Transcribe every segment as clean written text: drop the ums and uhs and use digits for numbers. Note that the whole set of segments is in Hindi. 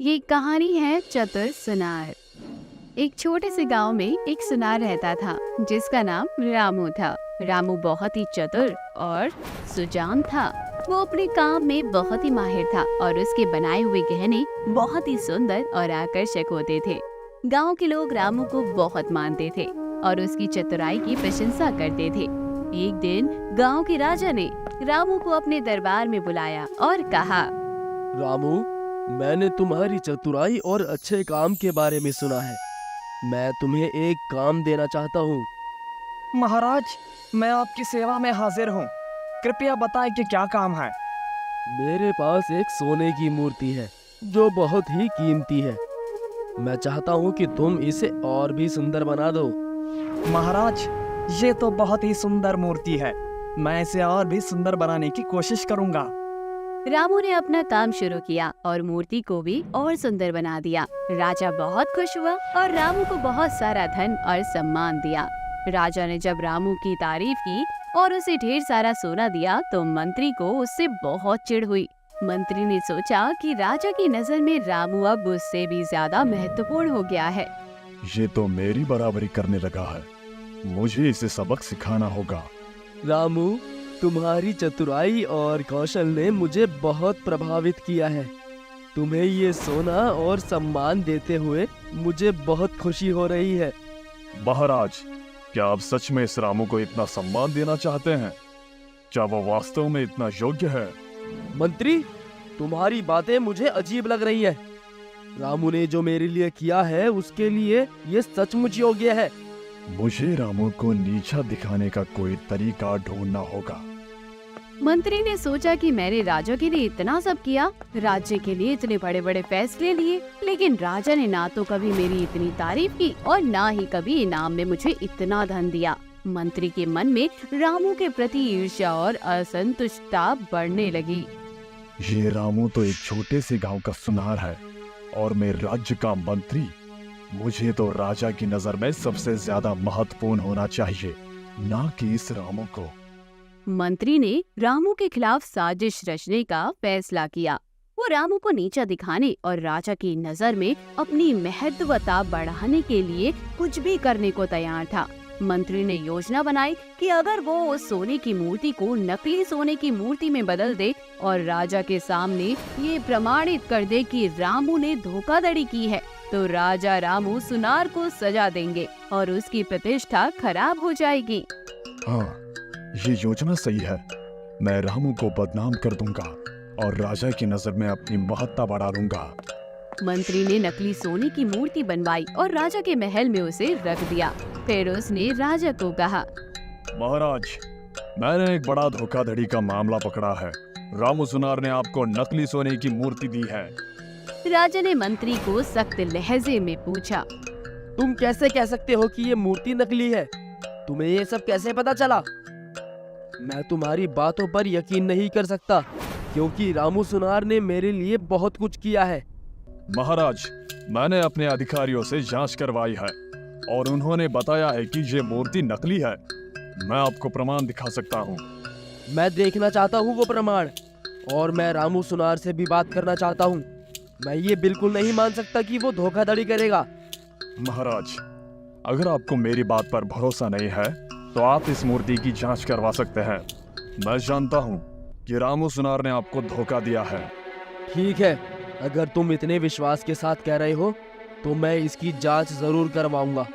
ये कहानी है चतुर सुनार। एक छोटे से गांव में एक सुनार रहता था जिसका नाम रामू था। रामू बहुत ही चतुर और सुजान था। वो अपने काम में बहुत ही माहिर था और उसके बनाए हुए गहने बहुत ही सुंदर और आकर्षक होते थे। गांव के लोग रामू को बहुत मानते थे और उसकी चतुराई की प्रशंसा करते थे। एक दिन गांव के राजा ने रामू को अपने दरबार में बुलाया और कहा, रामू, मैंने तुम्हारी चतुराई और अच्छे काम के बारे में सुना है। मैं तुम्हें एक काम देना चाहता हूँ। महाराज, मैं आपकी सेवा में हाजिर हूँ। कृपया बताएं कि क्या काम है। मेरे पास एक सोने की मूर्ति है जो बहुत ही कीमती है। मैं चाहता हूँ कि तुम इसे और भी सुंदर बना दो। महाराज, ये तो बहुत ही सुंदर मूर्ति है। मैं इसे और भी सुंदर बनाने की कोशिश करूँगा। रामू ने अपना काम शुरू किया और मूर्ति को भी और सुंदर बना दिया। राजा बहुत खुश हुआ और रामू को बहुत सारा धन और सम्मान दिया। राजा ने जब रामू की तारीफ की और उसे ढेर सारा सोना दिया तो मंत्री को उससे बहुत चिढ़ हुई। मंत्री ने सोचा कि राजा की नजर में रामू अब उससे भी ज्यादा महत्वपूर्ण हो गया है। ये तो मेरी बराबरी करने लगा है। मुझे इसे सबक सिखाना होगा। रामू, तुम्हारी चतुराई और कौशल ने मुझे बहुत प्रभावित किया है। तुम्हें ये सोना और सम्मान देते हुए मुझे बहुत खुशी हो रही है। महाराज, क्या आप सच में इस रामू को इतना सम्मान देना चाहते हैं? क्या वो वास्तव में इतना योग्य है? मंत्री, तुम्हारी बातें मुझे अजीब लग रही है। रामू ने जो मेरे लिए किया है उसके लिए ये सचमुच योग्य है। मुझे रामू को नीचा दिखाने का कोई तरीका ढूंढना होगा। मंत्री ने सोचा कि मैंने राजा के लिए इतना सब किया, राज्य के लिए इतने बड़े बड़े फैसले लिए, लेकिन राजा ने ना तो कभी मेरी इतनी तारीफ की और ना ही कभी इनाम में मुझे इतना धन दिया। मंत्री के मन में रामू के प्रति ईर्ष्या और असंतुष्टता बढ़ने लगी। ये रामू तो एक छोटे से गांव का सुनार है और मैं राज्य का मंत्री। मुझे तो राजा की नजर में सबसे ज्यादा महत्वपूर्ण होना चाहिए, ना कि इस रामू को। मंत्री ने रामू के खिलाफ साजिश रचने का फैसला किया। वो रामू को नीचा दिखाने और राजा की नजर में अपनी महत्वता बढ़ाने के लिए कुछ भी करने को तैयार था। मंत्री ने योजना बनाई कि अगर वो उस सोने की मूर्ति को नकली सोने की मूर्ति में बदल दे और राजा के सामने ये प्रमाणित कर दे कि रामू ने धोखाधड़ी की है, तो राजा रामू सुनार को सजा देंगे और उसकी प्रतिष्ठा खराब हो जाएगी। हाँ, ये योजना सही है। मैं रामू को बदनाम कर दूंगा और राजा की नजर में अपनी महत्ता बढ़ा लूंगा। मंत्री ने नकली सोने की मूर्ति बनवाई और राजा के महल में उसे रख दिया। फिर उसने राजा को कहा, महाराज, मैंने एक बड़ा धोखाधड़ी का मामला पकड़ा है। रामू सुनार ने आपको नकली सोने की मूर्ति दी है। राजा ने मंत्री को सख्त लहजे में पूछा, तुम कैसे कह सकते हो कि ये मूर्ति नकली है? तुम्हें ये सब कैसे पता चला? मैं तुम्हारी बातों पर यकीन नहीं कर सकता क्योंकि रामू सुनार ने मेरे लिए बहुत कुछ किया है। महाराज, मैंने अपने अधिकारियों से जांच करवाई है और उन्होंने बताया है कि ये मूर्ति नकली है। मैं आपको प्रमाण दिखा सकता हूँ। मैं देखना चाहता हूँ वो प्रमाण, और मैं रामू सुनार से भी बात करना चाहता हूँ। मैं ये बिल्कुल नहीं मान सकता कि वो धोखाधड़ी करेगा। महाराज, अगर आपको मेरी बात पर भरोसा नहीं है तो आप इस मूर्ति की जांच करवा सकते हैं। मैं जानता हूँ कि रामू सुनार ने आपको धोखा दिया है। ठीक है, अगर तुम इतने विश्वास के साथ कह रहे हो तो मैं इसकी जांच जरूर करवाऊंगा।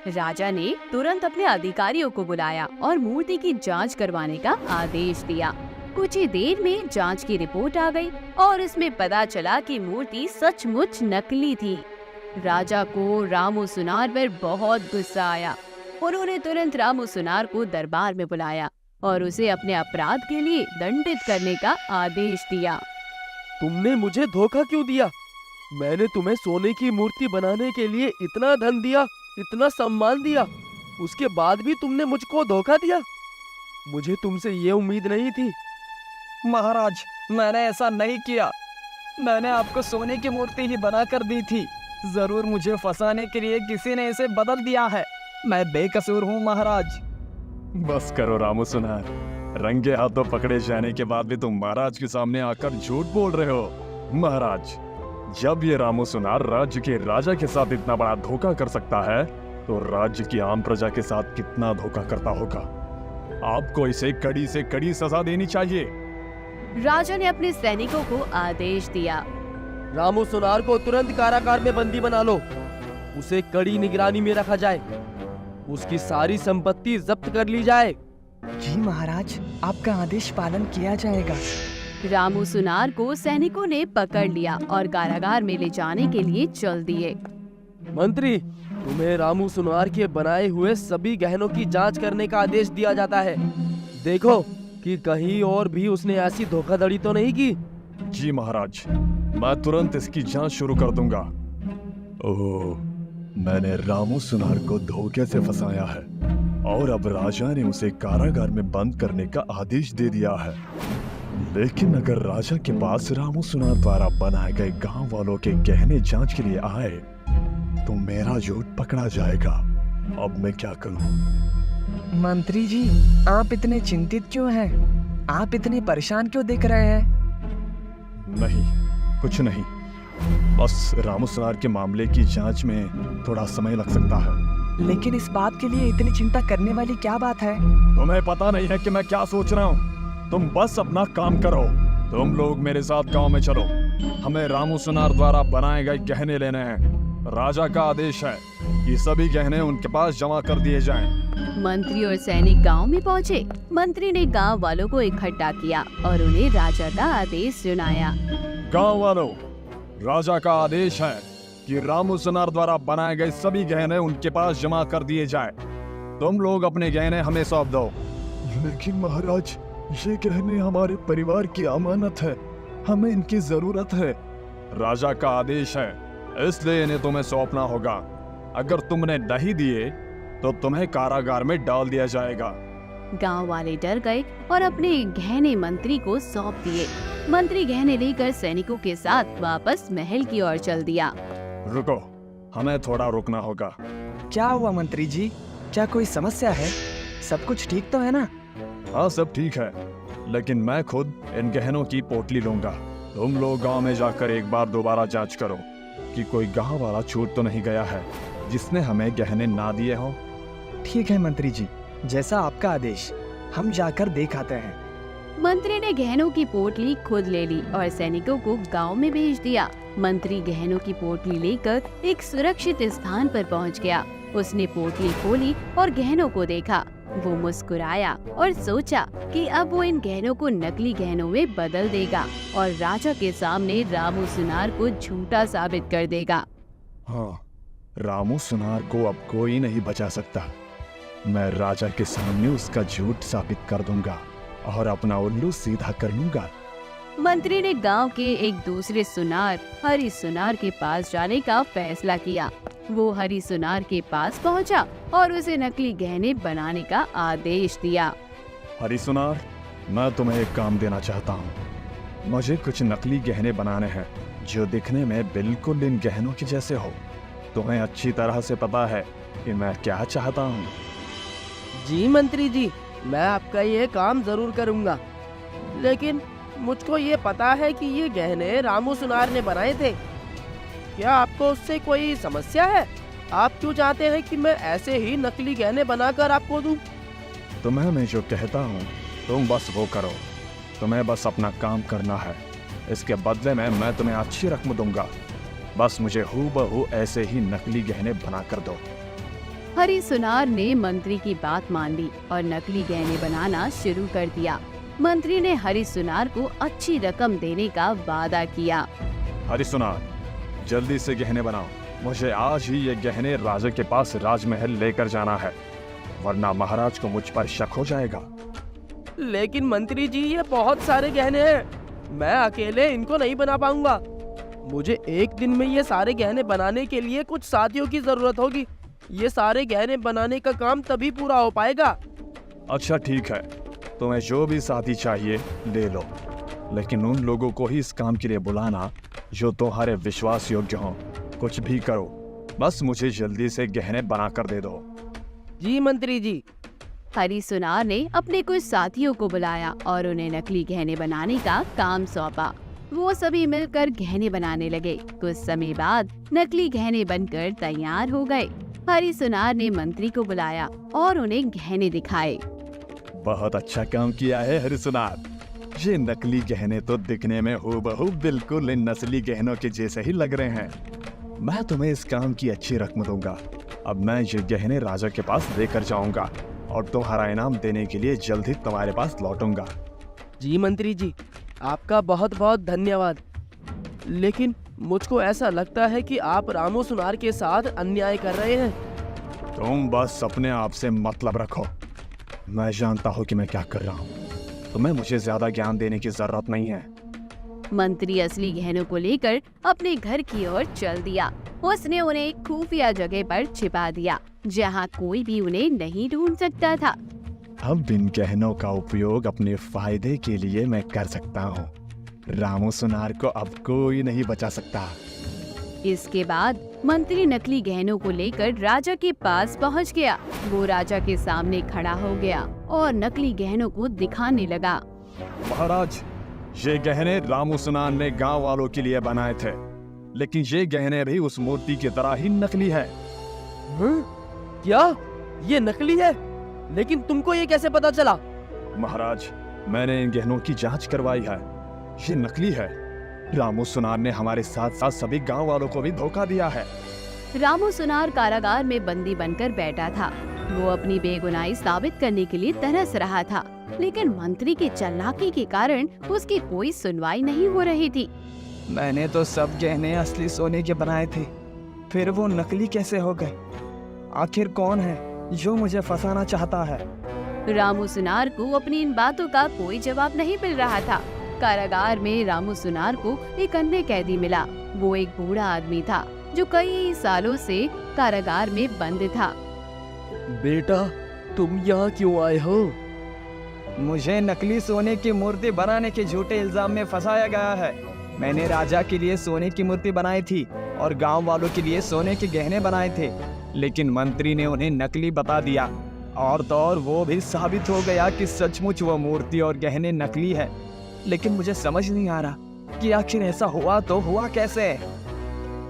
राजा ने तुरंत अपने अधिकारियों को बुलाया और मूर्ति की जांच करवाने का आदेश दिया। कुछ ही देर में जांच की रिपोर्ट आ गई और इसमें पता चला कि मूर्ति सचमुच नकली थी। राजा को रामू सुनार पर बहुत गुस्सा आया। उन्होंने तुरंत रामू सुनार को दरबार में बुलाया और उसे अपने अपराध के लिए दंडित करने का आदेश दिया। तुमने मुझे धोखा क्यों दिया? मैंने तुम्हें सोने की मूर्ति बनाने के लिए इतना धन दिया, इतना सम्मान दिया, उसके बाद भी तुमने मुझको धोखा दिया। मुझे तुमसे ये उम्मीद नहीं थी। महाराज, मैंने ऐसा नहीं किया। मैंने आपको सोने की मूर्ति ही बना कर दी थी। जरूर मुझे फंसाने के लिए किसी ने इसे बदल दिया है। मैं बेकसूर हूँ महाराज। बस करो रामू सुनार, रंगे हाथों पकड़े जाने के बाद भी तुम महाराज के सामने आकर झूठ बोल रहे हो। महाराज, जब ये रामू सुनार राज्य के राजा के साथ इतना बड़ा धोखा कर सकता है, तो राज्य की आम प्रजा के साथ कितना धोखा करता होगा। आपको इसे कड़ी से कड़ी सजा देनी चाहिए। राजा ने अपने सैनिकों को आदेश दिया। रामू सुनार को तुरंत कारागार में बंदी बना लो। उसे कड़ी निगरानी में रखा जाए। उसकी सारी संपत्ति जब्त कर ली जाए। जी महाराज, आपका आदेश पालन किया जाएगा। रामू सुनार को सैनिकों ने पकड़ लिया और कारागार में ले जाने के लिए चल दिए। मंत्री, तुम्हें रामू सुनार के बनाए हुए सभी गहनों की जांच करने का आदेश दिया जाता है। देखो कि कहीं और भी उसने ऐसी धोखाधड़ी तो नहीं की। जी महाराज, मैं तुरंत इसकी जांच शुरू कर दूंगा। ओह, मैंने रामू सुनार को धोखे से फंसाया है और अब राजा ने उसे कारागार में बंद करने का आदेश दे दिया है। लेकिन अगर राजा के पास रामू सुनार द्वारा बनाए गए गांव वालों के गहने जांच के लिए आए तो मेरा झूठ पकड़ा जाएगा। अब मैं क्या करूं? मंत्री जी, आप इतने चिंतित क्यों हैं? आप इतने परेशान क्यों दिख रहे हैं? नहीं, कुछ नहीं। बस रामू सुनार के मामले की जांच में थोड़ा समय लग सकता है। लेकिन इस बात के लिए इतनी चिंता करने वाली क्या बात है? तुम्हें पता नहीं है कि मैं क्या सोच रहा हूँ। तुम बस अपना काम करो। तुम लोग मेरे साथ गांव में चलो। हमें रामू सुनार द्वारा बनाए गए गहने लेने हैं। राजा का आदेश है कि सभी गहने उनके पास जमा कर दिए जाएं। मंत्री और सैनिक गांव में पहुंचे। मंत्री ने गांव वालों को इकट्ठा किया और उन्हें राजा का आदेश सुनाया। गांव वालों, राजा का आदेश है कि रामू सुनार द्वारा बनाए गए सभी गहने उनके पास जमा कर दिए जाए। तुम लोग अपने गहने हमें सौंप दो। लेकिन महाराज, ये गहने हमारे परिवार की अमानत है। हमें इनकी जरूरत है। राजा का आदेश है, इसलिए इन्हें तुम्हें सौंपना होगा। अगर तुमने नहीं दिए तो तुम्हें कारागार में डाल दिया जाएगा। गांव वाले डर गए और अपने गहने मंत्री को सौंप दिए। मंत्री गहने लेकर सैनिकों के साथ वापस महल की ओर चल दिया। रुको, हमें थोड़ा रुकना होगा। क्या हुआ मंत्री जी? क्या कोई समस्या है? सब कुछ ठीक तो है ना? हाँ, सब ठीक है, लेकिन मैं खुद इन गहनों की पोटली लूंगा। तुम लोग गांव में जाकर एक बार दोबारा जांच करो कि कोई गांव वाला छूट तो नहीं गया है जिसने हमें गहने ना दिए हो। ठीक है मंत्री जी, जैसा आपका आदेश। हम जाकर देख आते हैं। मंत्री ने गहनों की पोटली खुद ले ली और सैनिकों को गांव में भेज दिया। मंत्री गहनों की पोटली लेकर एक सुरक्षित स्थान पर पहुंच गया। उसने पोटली खोली और गहनों को देखा। वो मुस्कुराया और सोचा कि अब वो इन गहनों को नकली गहनों में बदल देगा और राजा के सामने रामू सुनार को झूठा साबित कर देगा। हाँ, रामू सुनार को अब कोई नहीं बचा सकता। मैं राजा के सामने उसका झूठ साबित कर दूंगा और अपना उल्लू सीधा कर लूंगा। मंत्री ने गांव के एक दूसरे सुनार हरी सुनार के पास जाने का फैसला किया। वो हरी सुनार के पास पहुंचा और उसे नकली गहने बनाने का आदेश दिया। हरी सुनार, मैं तुम्हें एक काम देना चाहता हूँ। मुझे कुछ नकली गहने बनाने हैं जो दिखने में बिल्कुल इन गहनों के जैसे हो। तुम्हें अच्छी तरह से पता है कि मैं क्या चाहता हूँ। जी मंत्री जी, मैं आपका ये काम जरूर करूंगा, लेकिन मुझको ये पता है कि ये गहने रामू सुनार ने बनाए थे। क्या आपको उससे कोई समस्या है? आप क्यों चाहते हैं कि मैं ऐसे ही नकली गहने बनाकर आपको दूं? तुम्हें मैं जो कहता हूँ तुम बस वो करो। तुम्हें बस अपना काम करना है। इसके बदले में मैं तुम्हें अच्छी रकम दूंगा। बस मुझे हूबहू ऐसे ही नकली गहने बना कर दो। हरी सुनार ने मंत्री की बात मान ली और नकली गहने बनाना शुरू कर दिया। मंत्री ने हरी सुनार को अच्छी रकम देने का वादा किया। हरी सुनार, जल्दी से गहने बनाओ। मुझे आज ही ये गहने राजा के पास राजमहल लेकर जाना है, वरना महाराज को मुझ पर शक हो जाएगा। लेकिन मंत्री जी, ये बहुत सारे गहने हैं। मैं अकेले इनको नहीं बना पाऊंगा। मुझे एक दिन में ये सारे गहने बनाने के लिए कुछ साथियों की जरूरत होगी। ये सारे गहने बनाने का काम तभी पूरा हो पाएगा। अच्छा ठीक है, तुम्हें जो भी साथी चाहिए ले लो, लेकिन उन लोगों को ही इस काम के लिए बुलाना जो तुम्हारे विश्वास योग्य हों। कुछ भी करो, बस मुझे जल्दी से गहने बना कर दे दो। जी मंत्री जी। हरी सुनार ने अपने कुछ साथियों को बुलाया और उन्हें नकली गहने बनाने का काम सौंपा। वो सभी मिलकर गहने बनाने लगे। कुछ समय बाद नकली गहने बनकर तैयार हो गए। हरी सुनार ने मंत्री को बुलाया और उन्हें गहने दिखाए। बहुत अच्छा काम किया है हरी सुनार। ये नकली गहने तो दिखने में हूबहू बिल्कुल इन नस्ली गहनों के जैसे ही लग रहे हैं। मैं तुम्हें इस काम की अच्छी रकम दूंगा। अब मैं ये गहने राजा के पास लेकर जाऊंगा और तुम्हारा इनाम देने के लिए जल्द ही तुम्हारे पास लौटूंगा। जी मंत्री जी, आपका बहुत बहुत धन्यवाद। लेकिन मुझको ऐसा लगता है कि आप रामू सुनार के साथ अन्याय कर रहे हैं। तुम बस अपने आप से मतलब रखो। मैं जानता हूँ कि मैं क्या कर रहा हूँ। तुम्हें मुझे ज्यादा ज्ञान देने की जरूरत नहीं है। मंत्री असली गहनों को लेकर अपने घर की ओर चल दिया। उसने उन्हें एक खुफिया जगह पर छिपा दिया, जहाँ कोई भी उन्हें नहीं ढूंढ सकता था। अब इन गहनों का उपयोग अपने फायदे के लिए मैं कर सकता हूँ। रामू सुनार को अब कोई नहीं बचा सकता। इसके बाद मंत्री नकली गहनों को लेकर राजा के पास पहुंच गया। वो राजा के सामने खड़ा हो गया और नकली गहनों को दिखाने लगा। महाराज, ये गहने रामू सुनार ने गांव वालों के लिए बनाए थे, लेकिन ये गहने भी उस मूर्ति की तरह ही नकली है। क्या ये नकली है? लेकिन तुमको ये कैसे पता चला? महाराज, मैंने इन गहनों की जांच करवाई है। ये नकली है। रामू सुनार ने हमारे साथ साथ सभी गांव वालों को भी धोखा दिया है। रामू सुनार कारागार में बंदी बनकर बैठा था। वो अपनी बेगुनाही साबित करने के लिए तरस रहा था, लेकिन मंत्री की चालाकी के कारण उसकी कोई सुनवाई नहीं हो रही थी। मैंने तो सब गहने असली सोने के बनाए थे, फिर वो नकली कैसे हो गए? आखिर कौन है जो मुझे फंसाना चाहता है? रामू सुनार को अपनी इन बातों का कोई जवाब नहीं मिल रहा था। कारागार में रामू सुनार को एक अन्य कैदी मिला। वो एक बूढ़ा आदमी था जो कई सालों से कारागार में बंद था। बेटा, तुम यहाँ क्यों आए हो? मुझे नकली सोने की मूर्ति बनाने के झूठे इल्जाम में फंसाया गया है। मैंने राजा के लिए सोने की मूर्ति बनाई थी और गांव वालों के लिए सोने के गहने बनाए थे, लेकिन मंत्री ने उन्हें नकली बता दिया। और तो और वो भी साबित हो गया कि सचमुच वो मूर्ति और गहने नकली है। लेकिन मुझे समझ नहीं आ रहा कि आखिर ऐसा हुआ तो हुआ कैसे।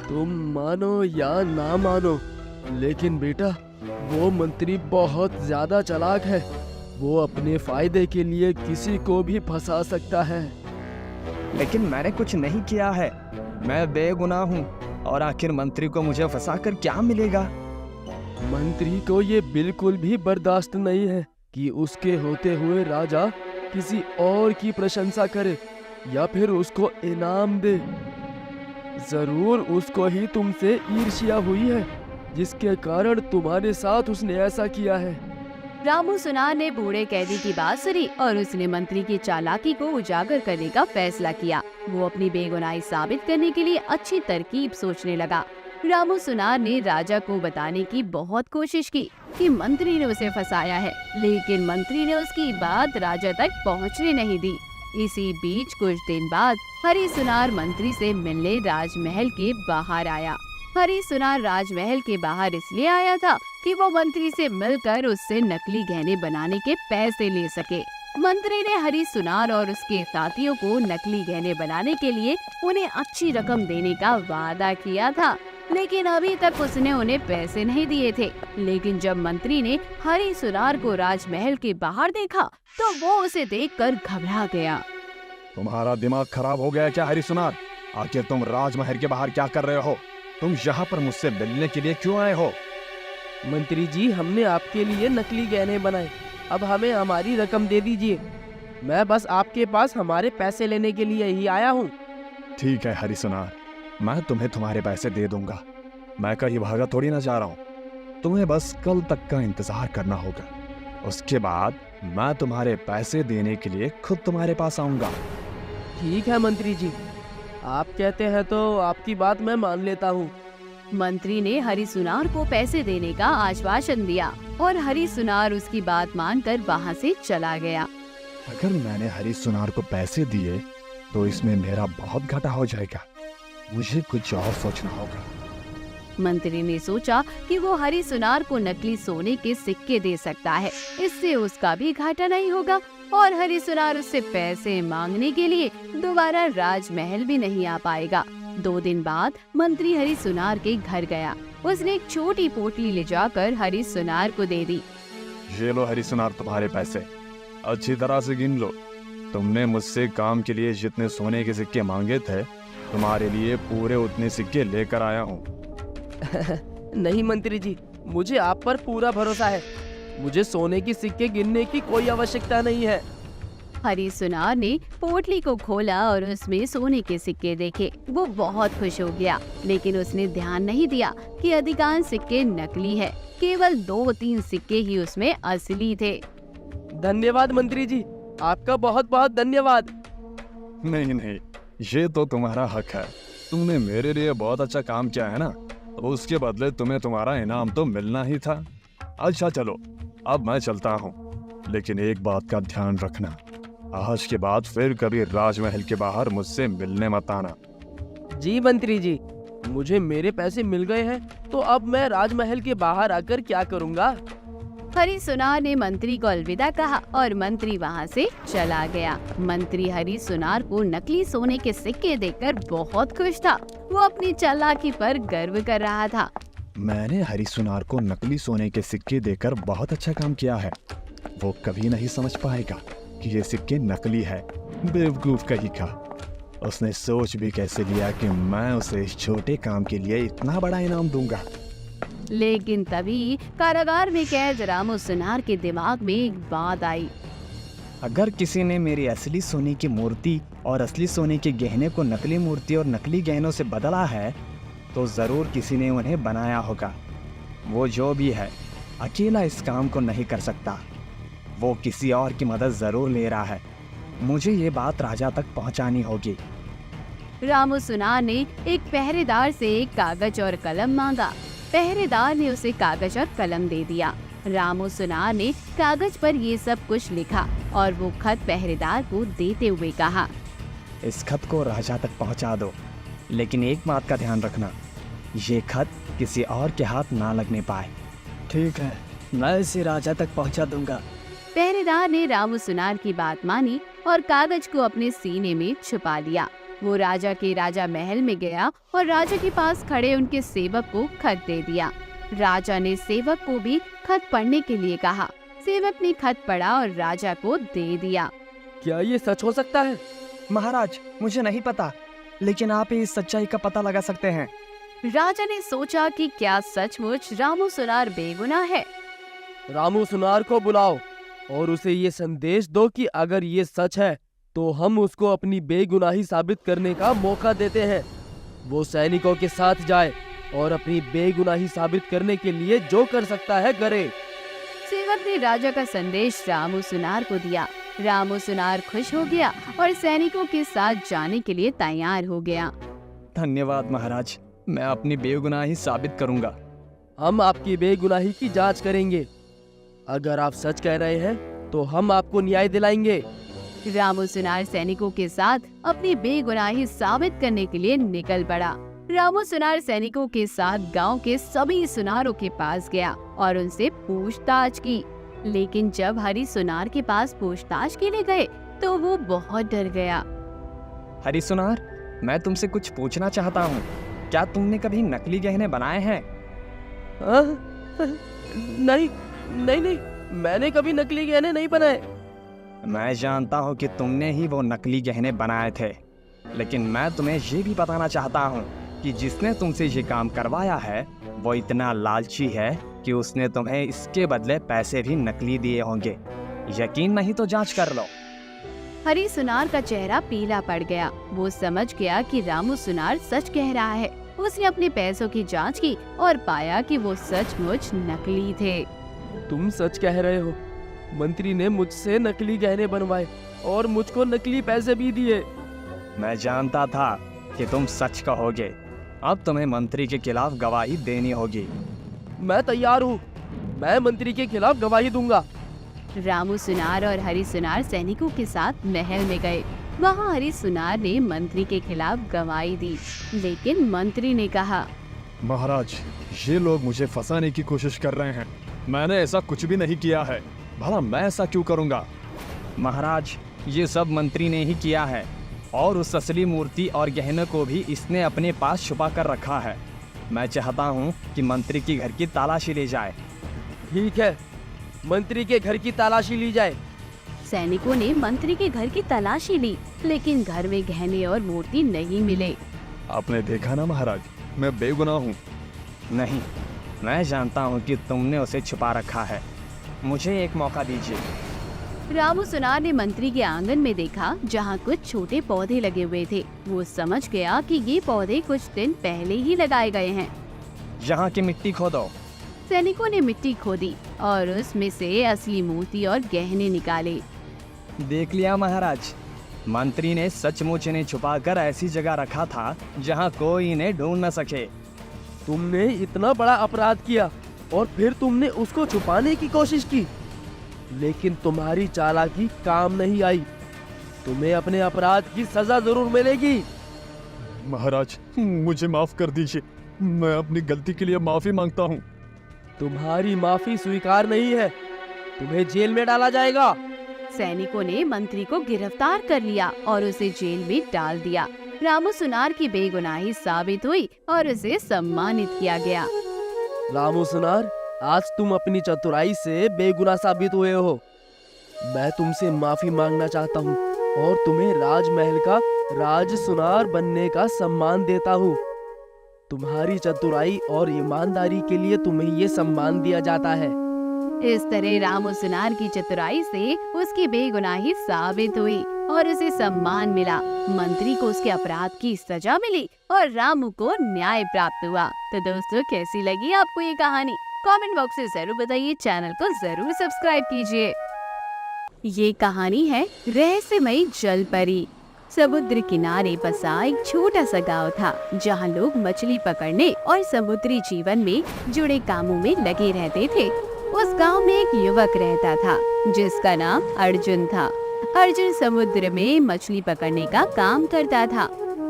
तुम मानो या ना मानो, लेकिन बेटा, वो मंत्री बहुत ज्यादा चालाक है। वो अपने फायदे के लिए किसी को भी फंसा सकता है। लेकिन मैंने कुछ नहीं किया है। मैं बेगुनाह हूँ और आखिर मंत्री को मुझे फंसाकर क्या मिलेगा? मंत्री को ये बिल्कुल भी बर्दाश्त नहीं है कि उसके होते हुए राजा किसी और की प्रशंसा करे या फिर उसको इनाम दे। जरूर उसको ही तुमसे ईर्ष्या हुई है, जिसके कारण तुम्हारे साथ उसने ऐसा किया है। रामू सुनार ने बूढ़े कैदी की बात सुनी और उसने मंत्री की चालाकी को उजागर करने का फैसला किया। वो अपनी बेगुनाही साबित करने के लिए अच्छी तरकीब सोचने लगा। रामू सुनार ने राजा को बताने की बहुत कोशिश की कि मंत्री ने उसे फंसाया है, लेकिन मंत्री ने उसकी बात राजा तक पहुंचने नहीं दी। इसी बीच कुछ दिन बाद हरी सुनार मंत्री से मिलने राजमहल के बाहर आया। हरी सुनार राजमहल के बाहर इसलिए आया था कि वो मंत्री से मिलकर उससे नकली गहने बनाने के पैसे ले सके। मंत्री ने हरी सुनार और उसके साथियों को नकली गहने बनाने के लिए उन्हें अच्छी रकम देने का वादा किया था, लेकिन अभी तक उसने उन्हें पैसे नहीं दिए थे। लेकिन जब मंत्री ने हरी सुनार को राजमहल के बाहर देखा तो वो उसे देखकर घबरा गया। तुम्हारा दिमाग खराब हो गया क्या हरी सुनार? आखिर तुम राजमहल के बाहर क्या कर रहे हो? तुम यहाँ पर मुझसे मिलने के लिए क्यों आए हो? मंत्री जी, हमने आपके लिए नकली गहने बनाए, अब हमें हमारी रकम दे दीजिए। मैं बस आपके पास हमारे पैसे लेने के लिए ही आया हूँ। ठीक है हरी सुनार, मैं तुम्हें तुम्हारे पैसे दे दूंगा। मैं कहीं भागा थोड़ी ना जा रहा हूँ। तुम्हें बस कल तक का इंतजार करना होगा। उसके बाद मैं तुम्हारे पैसे देने के लिए खुद तुम्हारे पास आऊंगा। ठीक है मंत्री जी, आप कहते हैं तो आपकी बात मैं मान लेता हूँ। मंत्री ने हरी सुनार को पैसे देने का आश्वासन दिया और हरी सुनार उसकी बात मानकर वहाँ से चला गया। अगर मैंने हरी सुनार को पैसे दिए तो इसमें मेरा बहुत घाटा हो जाएगा। मुझे कुछ और सोचना होगा। मंत्री ने सोचा कि वो हरी सुनार को नकली सोने के सिक्के दे सकता है, इससे उसका भी घाटा नहीं होगा और हरी सुनार उससे पैसे मांगने के लिए दोबारा राजमहल भी नहीं आ पाएगा। 2 दिन बाद मंत्री हरी सुनार के घर गया। उसने एक छोटी पोटली ले जाकर हरी सुनार को दे दी। ये लो हरी सुनार, तुम्हारे पैसे। अच्छी तरह से गिन लो। तुमने मुझसे काम के लिए जितने सोने के सिक्के मांगे थे, तुम्हारे लिए पूरे उतने सिक्के लेकर आया हूँ। नहीं मंत्री जी, मुझे आप पर पूरा भरोसा है। मुझे सोने की सिक्के गिनने की कोई आवश्यकता नहीं है। हरी सुनार ने पोटली को खोला और उसमें सोने के सिक्के देखे। वो बहुत खुश हो गया, लेकिन उसने ध्यान नहीं दिया कि अधिकांश सिक्के नकली है। केवल 2-3 सिक्के ही उसमें असली थे। धन्यवाद मंत्री जी, आपका बहुत बहुत धन्यवाद। नहीं नहीं, ये तो तुम्हारा हक है। तुमने मेरे लिए बहुत अच्छा काम किया है ना, तो उसके बदले तुम्हें तुम्हारा इनाम तो मिलना ही था। अच्छा चलो, अब मैं चलता हूँ, लेकिन एक बात का ध्यान रखना, आज के बाद फिर कभी राजमहल के बाहर मुझसे मिलने मत आना। जी मंत्री जी, मुझे मेरे पैसे मिल गए हैं, तो अब मैं राजमहल के बाहर आकर क्या करूँगा? हरी सुनार ने मंत्री को अलविदा कहा और मंत्री वहाँ से चला गया। मंत्री हरी सुनार को नकली सोने के सिक्के देखकर बहुत खुश था। वो अपनी चालाकी पर गर्व कर रहा था। मैंने हरी सुनार को नकली सोने के सिक्के देकर बहुत अच्छा काम किया है। वो कभी नहीं समझ पाएगा कि ये सिक्के नकली है। बेवकूफ कहीं का। उसने सोच भी कैसे लिया कि मैं उसे इस छोटे काम के लिए इतना बड़ा इनाम दूंगा। लेकिन तभी कारागार में कैद रामू सुनार के दिमाग में एक बात आई। अगर किसी ने मेरी असली सोने की मूर्ति और असली सोने के गहने को नकली मूर्ति और नकली गहनों से बदला है, तो जरूर किसी ने उन्हें बनाया होगा। वो जो भी है, अकेला इस काम को नहीं कर सकता। वो किसी और की मदद जरूर ले रहा है। मुझे ये बात राजा तक पहुंचानी होगी। रामू सुनार ने एक पहरेदार से एक कागज और कलम मांगा। पहरेदार ने उसे कागज और कलम दे दिया। रामू सुनार ने कागज पर ये सब कुछ लिखा और वो खत पहरेदार को देते हुए कहा, इस खत को राजा तक पहुंचा दो, लेकिन एक बात का ध्यान रखना, ये खत किसी और के हाथ ना लगने पाए। ठीक है, मैं इसे राजा तक पहुंचा दूंगा। पहरेदार ने रामू सुनार की बात मानी और कागज को अपने सीने में छुपा लिया। वो राजा के राजा महल में गया और राजा के पास खड़े उनके सेवक को खत दे दिया। राजा ने सेवक को भी खत पढ़ने के लिए कहा। सेवक ने खत पढ़ा और राजा को दे दिया। क्या ये सच हो सकता है? महाराज, मुझे नहीं पता, लेकिन आप इस सच्चाई का पता लगा सकते हैं। राजा ने सोचा कि क्या सचमुच रामू सुनार बेगुनाह है। रामू सुनार को बुलाओ और उसे ये संदेश दो कि अगर ये सच है तो हम उसको अपनी बेगुनाही साबित करने का मौका देते हैं। वो सैनिकों के साथ जाए और अपनी बेगुनाही साबित करने के लिए जो कर सकता है करे। सेवक ने राजा का संदेश रामू सुनार को दिया। रामू सुनार खुश हो गया और सैनिकों के साथ जाने के लिए तैयार हो गया। धन्यवाद महाराज, मैं अपनी बेगुनाही साबित करूंगा। हम आपकी बेगुनाही की जांच करेंगे। अगर आप सच कह रहे हैं तो हम आपको न्याय दिलाएंगे। रामू सुनार सैनिकों के साथ अपनी बेगुनाही साबित करने के लिए निकल पड़ा। रामू सुनार सैनिकों के साथ गांव के सभी सुनारों के पास गया और उनसे पूछताछ की। लेकिन जब हरी सुनार के पास पूछताछ के लिए गए तो वो बहुत डर गया। हरी सुनार, मैं तुमसे कुछ पूछना चाहता हूँ। क्या तुमने कभी नकली गहने बनाए हैं? नहीं नहीं नहीं, मैंने कभी नकली गहने नहीं बनाए। मैं जानता हूँ कि तुमने ही वो नकली गहने बनाए थे, लेकिन मैं तुम्हें ये भी बताना चाहता हूँ कि जिसने तुमसे ये काम करवाया है वो इतना लालची है कि उसने तुम्हें इसके बदले पैसे भी नकली दिए होंगे। यकीन नहीं तो जांच कर लो। हरी सुनार का चेहरा पीला पड़ गया। वो समझ गया कि रामू सुनार सच कह रहा है। उसने अपने पैसों की जांच की और पाया कि वो सचमुच नकली थे। तुम सच कह रहे हो। मंत्री ने मुझसे नकली गहने बनवाए और मुझको नकली पैसे भी दिए। मैं जानता था कि तुम सच कहोगे। अब तुम्हें मंत्री के खिलाफ गवाही देनी होगी। मैं तैयार हूँ। मैं मंत्री के खिलाफ गवाही दूंगा। रामू सुनार और हरी सुनार सैनिकों के साथ महल में गए। वहाँ हरी सुनार ने मंत्री के खिलाफ गवाही दी, लेकिन मंत्री ने कहा, महाराज, ये लोग मुझे फंसाने की कोशिश कर रहे हैं। मैंने ऐसा कुछ भी नहीं किया है। भला मैं ऐसा क्यों करूंगा? महाराज, ये सब मंत्री ने ही किया है और उस असली मूर्ति और गहने को भी इसने अपने पास छुपा कर रखा है। मैं चाहता हूँ कि मंत्री की घर की तलाशी ली जाए। ठीक है, मंत्री के घर की तलाशी ली जाए। सैनिकों ने मंत्री के घर की तलाशी ली, लेकिन घर में गहने और मूर्ति नहीं मिले। आपने देखा ना महाराज, मैं बेगुनाह हूँ। नहीं, मैं जानता हूँ कि तुमने उसे छुपा रखा है। मुझे एक मौका दीजिए। रामू सुनार ने मंत्री के आंगन में देखा जहाँ कुछ छोटे पौधे लगे हुए थे। वो समझ गया कि ये पौधे कुछ दिन पहले ही लगाए गए हैं। यहाँ की मिट्टी खोदो। सैनिकों ने मिट्टी खोदी और उसमें से असली मूर्ति और गहने निकाले। देख लिया महाराज, मंत्री ने सचमुच इन्हें छुपाकर ऐसी जगह रखा था जहाँ कोई इन्हें ढूंढ न सके। तुमने इतना बड़ा अपराध किया और फिर तुमने उसको छुपाने की कोशिश की, लेकिन तुम्हारी चालाकी काम नहीं आई। तुम्हें अपने अपराध की सजा जरूर मिलेगी। महाराज, मुझे माफ कर दीजिए। मैं अपनी गलती के लिए माफी मांगता हूँ। तुम्हारी माफी स्वीकार नहीं है, तुम्हें जेल में डाला जाएगा। सैनिकों ने मंत्री को गिरफ्तार कर लिया और उसे जेल में डाल दिया। रामू सुनार की बेगुनाही साबित हुई और उसे सम्मानित किया गया। रामू सुनार, आज तुम अपनी चतुराई से बेगुनाह साबित हुए हो। मैं तुमसे माफी मांगना चाहता हूँ और तुम्हें राजमहल का राज सुनार बनने का सम्मान देता हूँ। तुम्हारी चतुराई और ईमानदारी के लिए तुम्हें ये सम्मान दिया जाता है। इस तरह रामू सुनार की चतुराई से उसकी बेगुनाही साबित हुई और उसे सम्मान मिला। मंत्री को उसके अपराध की सजा मिली और रामू को न्याय प्राप्त हुआ। तो दोस्तों, कैसी लगी आपको ये कहानी? कमेंट बॉक्स में जरूर बताइए। चैनल को जरूर सब्सक्राइब कीजिए। ये कहानी है रहस्यमयी जल परी। समुद्र किनारे बसा एक छोटा सा गांव था जहां लोग मछली पकड़ने और समुद्री जीवन में जुड़े कामों में लगे रहते थे। उस गांव में एक युवक रहता था जिसका नाम अर्जुन था। अर्जुन समुद्र में मछली पकड़ने का काम करता था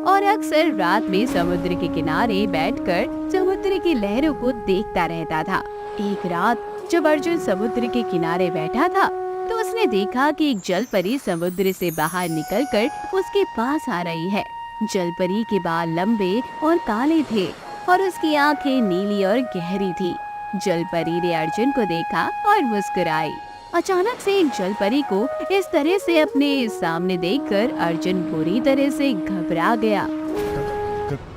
और अक्सर रात में समुद्र के किनारे बैठकर समुद्र की लहरों को देखता रहता था। एक रात जब अर्जुन समुद्र के किनारे बैठा था तो उसने देखा कि एक जलपरी समुद्र से बाहर निकलकर उसके पास आ रही है। जलपरी के बाल लंबे और काले थे और उसकी आंखें नीली और गहरी थी। जलपरी ने अर्जुन को देखा और मुस्कुराई। अचानक से एक जलपरी को इस तरह से अपने सामने देखकर अर्जुन बुरी तरह से घबरा गया।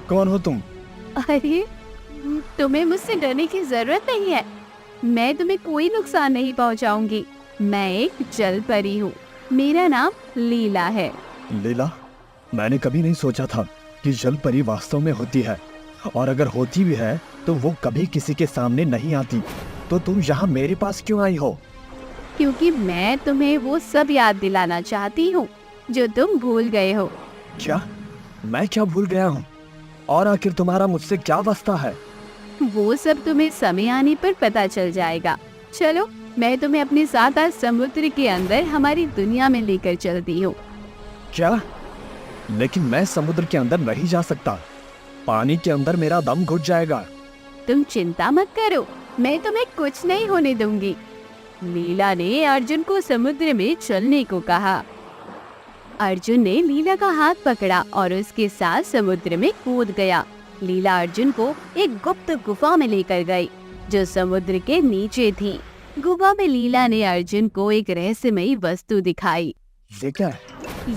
कौन हो तुम? अरे, तुम्हें मुझसे डरने की जरूरत नहीं है। मैं तुम्हें कोई नुकसान नहीं पहुंचाऊंगी। मैं एक जलपरी हूँ। मेरा नाम लीला है। लीला? मैंने कभी नहीं सोचा था कि जलपरी वास्तव में होती है, और अगर होती भी है तो वो कभी किसी के सामने नहीं आती। तो तुम यहाँ मेरे पास क्यों आई हो? क्योंकि मैं तुम्हें वो सब याद दिलाना चाहती हूँ जो तुम भूल गए हो। क्या? मैं क्या भूल गया हूँ? और आखिर तुम्हारा मुझसे क्या वास्ता है? वो सब तुम्हें समय आने पर पता चल जाएगा। चलो, मैं तुम्हें अपने साथ आज समुद्र के अंदर हमारी दुनिया में लेकर चलती हूँ। क्या? लेकिन मैं समुद्र के अंदर नहीं जा सकता। पानी के अंदर मेरा दम घुट जाएगा। तुम चिंता मत करो, मैं तुम्हें कुछ नहीं होने दूंगी। लीला ने अर्जुन को समुद्र में चलने को कहा। अर्जुन ने लीला का हाथ पकड़ा और उसके साथ समुद्र में कूद गया। लीला अर्जुन को एक गुप्त गुफा में लेकर गई जो समुद्र के नीचे थी। गुफा में लीला ने अर्जुन को एक रहस्यमयी वस्तु दिखाई। ये क्या है?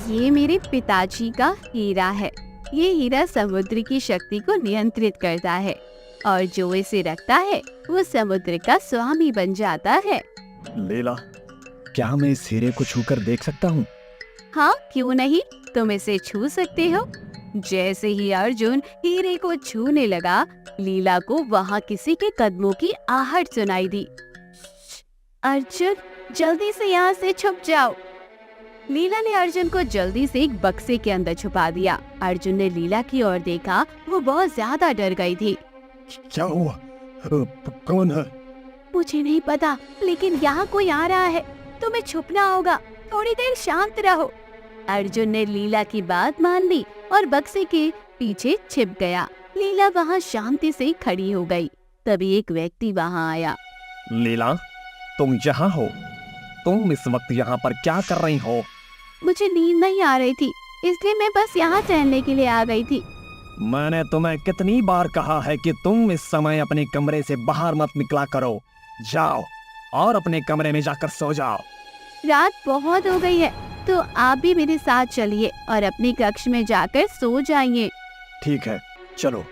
ये मेरे पिताजी का हीरा है। ये हीरा समुद्र की शक्ति को नियंत्रित करता है और जो इसे रखता है वो समुद्र का स्वामी बन जाता है। लीला, क्या मैं इस हीरे को छूकर देख सकता हूँ? हाँ, क्यों नहीं, तुम इसे छू सकते हो। जैसे ही अर्जुन हीरे को छूने लगा, लीला को वहाँ किसी के कदमों की आहट सुनाई दी। अर्जुन, जल्दी से यहाँ से छुप जाओ। लीला ने अर्जुन को जल्दी से एक बक्से के अंदर छुपा दिया। अर्जुन ने लीला की ओर देखा, वो बहुत ज्यादा डर गई थी। क्या हुआ? कौन है? मुझे नहीं पता, लेकिन यहाँ कोई आ रहा है। तुम्हें छुपना होगा, थोड़ी देर शांत रहो। अर्जुन ने लीला की बात मान ली और बक्से के पीछे छिप गया। लीला वहाँ शांति से खड़ी हो गई। तभी एक व्यक्ति वहाँ आया। लीला, तुम यहाँ हो? तुम इस वक्त यहाँ पर क्या कर रही हो? मुझे नींद नहीं आ रही थी, इसलिए मैं बस यहाँ टहलने के लिए आ गई थी। मैंने तुम्हें कितनी बार कहा है कि तुम इस समय अपने कमरे से बाहर मत निकला करो। जाओ और अपने कमरे में जाकर सो जाओ। रात बहुत हो गई है, तो आप भी मेरे साथ चलिए और अपने कक्ष में जाकर सो जाइए। ठीक है, चलो।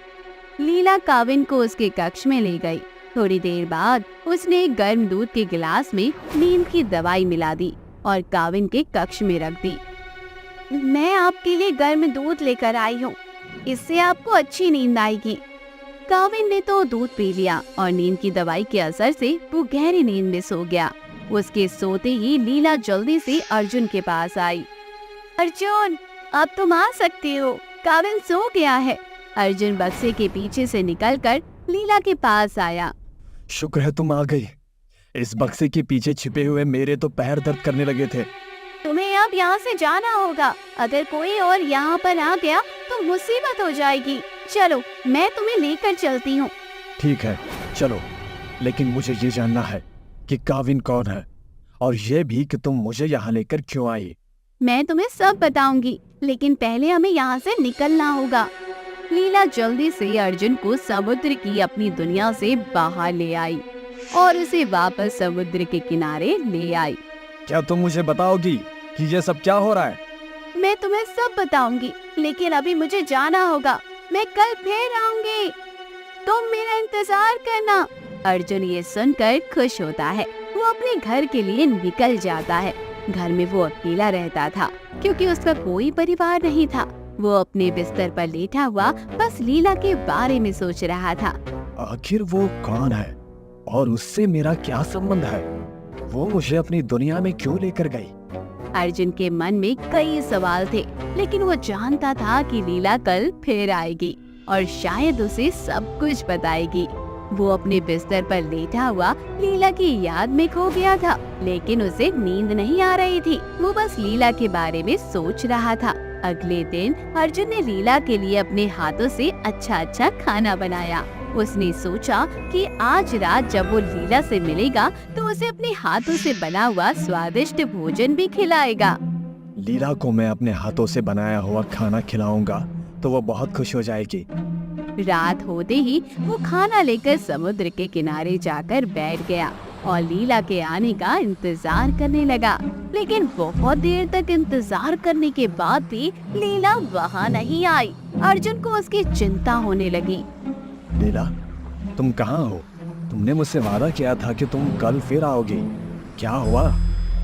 लीला काविन को उसके कक्ष में ले गई। थोड़ी देर बाद उसने एक गर्म दूध के गिलास में नींद की दवाई मिला दी और काविन के कक्ष में रख दी। मैं आपके लिए गर्म दूध लेकर आई हूँ, इससे आपको अच्छी नींद आएगी। काविन ने तो दूध पी लिया और नींद की दवाई के असर से वो गहरी नींद में सो गया। उसके सोते ही लीला जल्दी से अर्जुन के पास आई। अर्जुन, अब तुम आ सकते हो, काविन सो गया है। अर्जुन बक्से के पीछे से निकलकर लीला के पास आया। शुक्र है तुम आ गई। इस बक्से के पीछे छिपे हुए मेरे तो पैर दर्द करने लगे थे। तुम्हें अब यहाँ से जाना होगा, अगर कोई और यहाँ पर आ गया तो मुसीबत हो जाएगी। चलो, मैं तुम्हें लेकर चलती हूँ। ठीक है, चलो, लेकिन मुझे ये जानना है कि काविन कौन है, और ये भी कि तुम मुझे यहाँ लेकर क्यों आई। मैं तुम्हें सब बताऊंगी, लेकिन पहले हमें यहाँ से निकलना होगा। लीला जल्दी से अर्जुन को समुद्र की अपनी दुनिया से बाहर ले आई और उसे वापस समुद्र के किनारे ले आई। क्या तुम मुझे बताओगी कि ये सब क्या हो रहा है? मैं तुम्हें सब बताऊंगी, लेकिन अभी मुझे जाना होगा। मैं कल फिर आऊंगी, तुम मेरा इंतजार करना। अर्जुन ये सुनकर खुश होता है। वो अपने घर के लिए निकल जाता है। घर में वो अकेला रहता था, क्योंकि उसका कोई परिवार नहीं था। वो अपने बिस्तर पर लेटा हुआ बस लीला के बारे में सोच रहा था। आखिर वो कौन है और उससे मेरा क्या संबंध है? वो मुझे अपनी दुनिया में क्यों लेकर गई? अर्जुन के मन में कई सवाल थे, लेकिन वो जानता था कि लीला कल फिर आएगी और शायद उसे सब कुछ बताएगी। वो अपने बिस्तर पर लेटा हुआ लीला की याद में खो गया था, लेकिन उसे नींद नहीं आ रही थी। वो बस लीला के बारे में सोच रहा था। अगले दिन अर्जुन ने लीला के लिए अपने हाथों से अच्छा खाना बनाया। उसने सोचा कि आज रात जब वो लीला से मिलेगा तो उसे अपने हाथों से बना हुआ स्वादिष्ट भोजन भी खिलाएगा। लीला को मैं अपने हाथों से बनाया हुआ खाना खिलाऊंगा तो वो बहुत खुश हो जाएगी। रात होते ही वो खाना लेकर समुद्र के किनारे जाकर बैठ गया और लीला के आने का इंतजार करने लगा। लेकिन बहुत देर तक इंतजार करने के बाद भी लीला वहाँ नहीं आई। अर्जुन को उसकी चिंता होने लगी। लीला, तुम कहाँ हो? तुमने मुझसे वादा किया था कि तुम कल फिर आओगी, क्या हुआ?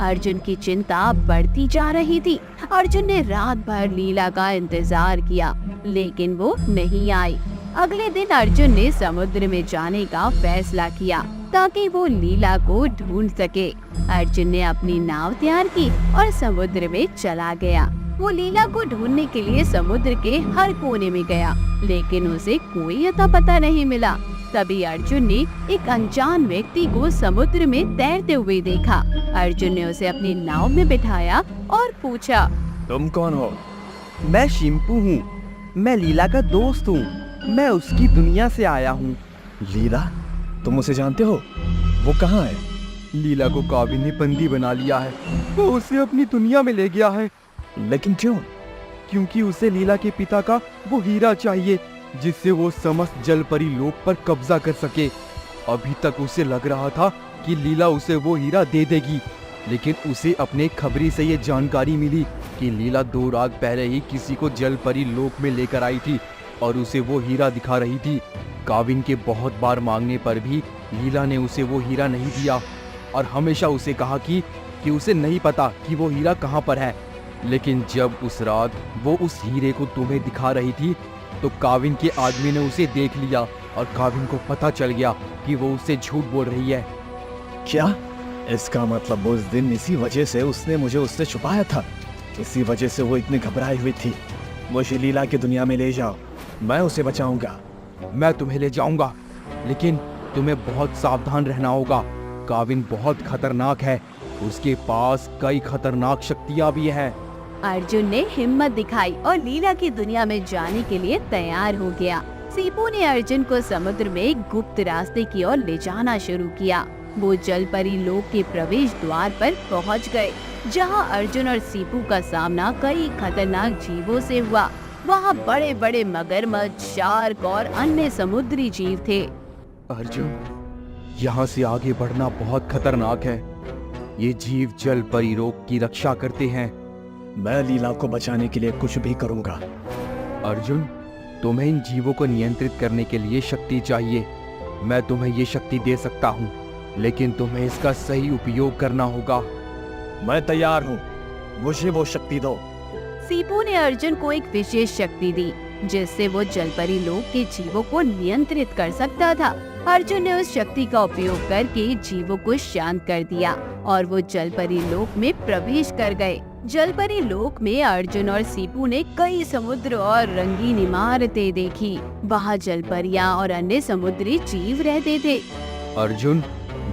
अर्जुन की चिंता बढ़ती जा रही थी। अर्जुन ने रात भर लीला का इंतजार किया, लेकिन वो नहीं आई। अगले दिन अर्जुन ने समुद्र में जाने का फैसला किया ताकि वो लीला को ढूंढ सके। अर्जुन ने अपनी नाव तैयार की और समुद्र में चला गया। वो लीला को ढूंढने के लिए समुद्र के हर कोने में गया, लेकिन उसे कोई अता पता नहीं मिला। तभी अर्जुन ने एक अनजान व्यक्ति को समुद्र में तैरते हुए देखा। अर्जुन ने उसे अपनी नाव में बिठाया और पूछा, तुम कौन हो? मैं शिम्पू हूँ, मैं लीला का दोस्त हूँ, मैं उसकी दुनिया से आया हूँ। लीला, तुम उसे जानते हो? वो कहाँ है? लीला को काविन ने बंदी बना लिया है, वो उसे अपनी दुनिया में ले गया है। लेकिन क्यों? क्योंकि उसे लीला के पिता का वो हीरा चाहिए, जिससे वो समस्त जल परी लोक पर कब्जा कर सके। अभी तक उसे लग रहा था कि लीला उसे वो हीरा दे देगी, लेकिन उसे अपने खबरी से ये जानकारी मिली कि लीला 2 रात पहले ही किसी को जल परी लोक में लेकर आई थी और उसे वो हीरा दिखा रही थी। काविन के बहुत बार मांगने पर भी लीला ने उसे वो हीरा नहीं दिया और हमेशा उसे कहा कि उसे नहीं पता कि वो हीरा कहाँ पर है। लेकिन जब उस रात वो उस हीरे को तुम्हें दिखा रही थी तो काविन के आदमी ने उसे देख लिया और काविन को पता चल गया कि वो उससे झूठ बोल रही है। क्या? इसका मतलब उस दिन इसी वजह से उसने मुझे उससे छुपाया था, इसी वजह से वो इतनी घबराई हुई थी। मुझे लीला की दुनिया में ले जाओ, मैं उसे बचाऊंगा। मैं तुम्हें ले जाऊंगा, लेकिन तुम्हें बहुत सावधान रहना होगा। काविन बहुत खतरनाक है, उसके पास कई खतरनाक शक्तियां भी हैं। अर्जुन ने हिम्मत दिखाई और लीला की दुनिया में जाने के लिए तैयार हो गया। सीपू ने अर्जुन को समुद्र में गुप्त रास्ते की ओर ले जाना शुरू किया। वो जल परी लोक के प्रवेश द्वार पर पहुंच गए, जहां अर्जुन और सीपू का सामना कई खतरनाक जीवों से हुआ। वहां बड़े बड़े मगरमच्छ, शार्क और अन्य समुद्री जीव थे। अर्जुन, यहाँ से आगे बढ़ना बहुत खतरनाक है। ये जीव जल परी लोक की रक्षा करते हैं। मैं लीला को बचाने के लिए कुछ भी करूंगा। अर्जुन, तुम्हें इन जीवों को नियंत्रित करने के लिए शक्ति चाहिए। मैं तुम्हें ये शक्ति दे सकता हूँ, लेकिन तुम्हें इसका सही उपयोग करना होगा। मैं तैयार हूँ, मुझे वो शक्ति दो। सीपू ने अर्जुन को एक विशेष शक्ति दी, जिससे वो जलपरी लोक के जीवों को नियंत्रित कर सकता था। अर्जुन ने उस शक्ति का उपयोग करके जीवों को शांत कर दिया और वो जलपरी लोक में प्रवेश कर गए। जलपरी लोक में अर्जुन और सीपू ने कई समुद्र और रंगीन इमारतें देखी। वहाँ जलपरियाँ और अन्य समुद्री जीव रहते थे। अर्जुन,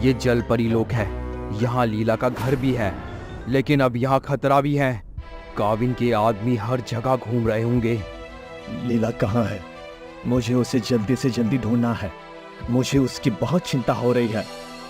ये जल परी लोक है। यहाँ लीला का घर भी है, लेकिन अब यहाँ खतरा भी है। काविन के आदमी हर जगह घूम रहे होंगे। लीला कहाँ है? मुझे उसे जल्दी से जल्दी ढूंढना है। मुझे उसकी बहुत चिंता हो रही है।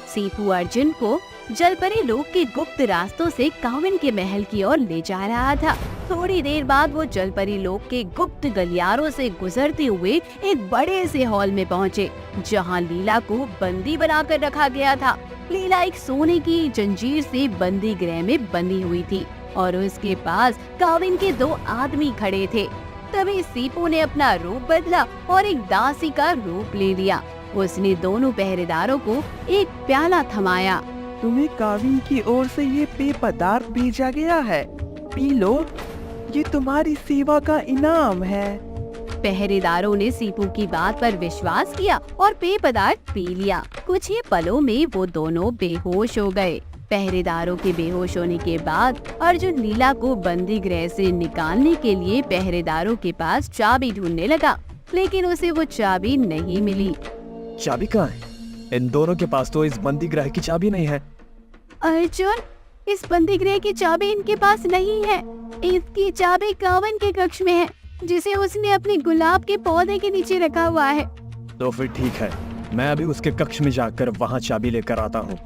सीपू अर्जुन को जलपरी लोक के गुप्त रास्तों से काविन के महल की ओर ले जा रहा था। थोड़ी देर बाद वो जलपरी लोक के गुप्त गलियारों से गुजरते हुए एक बड़े से हॉल में पहुँचे, जहाँ लीला को बंदी बनाकर रखा गया था। लीला एक सोने की जंजीर से बंदी गृह में बंधी हुई थी और उसके पास काविन के 2 आदमी खड़े थे। तभी सीपू ने अपना रूप बदला और एक दासी का रूप ले लिया। उसने दोनों पहरेदारों को एक प्याला थमाया। तुम्हें काविन की ओर से ये पेय पदार्थ भेजा गया है, पी लो। ये तुम्हारी सेवा का इनाम है। पहरेदारों ने सीपू की बात पर विश्वास किया और पेय पदार्थ पी लिया। कुछ ही पलों में वो दोनों बेहोश हो गए। पहरेदारों के बेहोश होने के बाद अर्जुन लीला को बंदी गृह से निकालने के लिए पहरेदारों के पास चाबी ढूंढने लगा, लेकिन उसे वो चाबी नहीं मिली। चाबी कहाँ है? इन दोनों के पास तो इस बंदी गृह की चाबी नहीं है। अर्जुन, इस बंदी गृह की चाबी इनके पास नहीं है। इसकी चाबी कावन के कक्ष में है, जिसे उसने अपने गुलाब के पौधे के नीचे रखा हुआ है। तो फिर ठीक है, मैं अभी उसके कक्ष में जाकर वहाँ चाबी लेकर आता हूँ।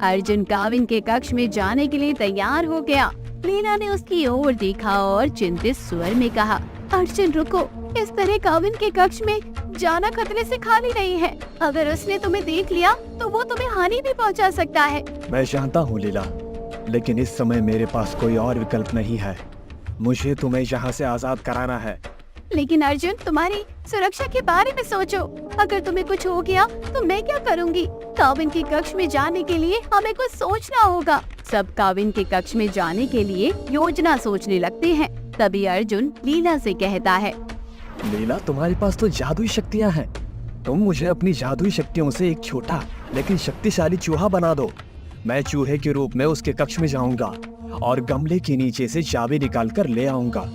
अर्जुन काविन के कक्ष में जाने के लिए तैयार हो गया। लीला ने उसकी ओर देखा और चिंतित स्वर में कहा, अर्जुन रुको, इस तरह काविन के कक्ष में जाना खतरे से खाली नहीं है। अगर उसने तुम्हें देख लिया तो वो तुम्हें हानि भी पहुंचा सकता है। मैं जानता हूँ लीला, लेकिन इस समय मेरे पास कोई और विकल्प नहीं है। मुझे तुम्हें यहाँ से आजाद कराना है। लेकिन अर्जुन, तुम्हारी सुरक्षा के बारे में सोचो। अगर तुम्हें कुछ हो गया तो मैं क्या करूँगी? काविन के कक्ष में जाने के लिए हमें कुछ सोचना होगा। सब काविन के कक्ष में जाने के लिए योजना सोचने लगते हैं। तभी अर्जुन लीला से कहता है, लीला, तुम्हारे पास तो जादुई शक्तियाँ हैं। तुम मुझे अपनी जादुई शक्तियों से एक छोटा लेकिन शक्तिशाली चूहा बना दो। मैं चूहे के रूप में उसके कक्ष में जाऊंगा और गमले के नीचे से चाबी निकाल कर ले आऊंगा।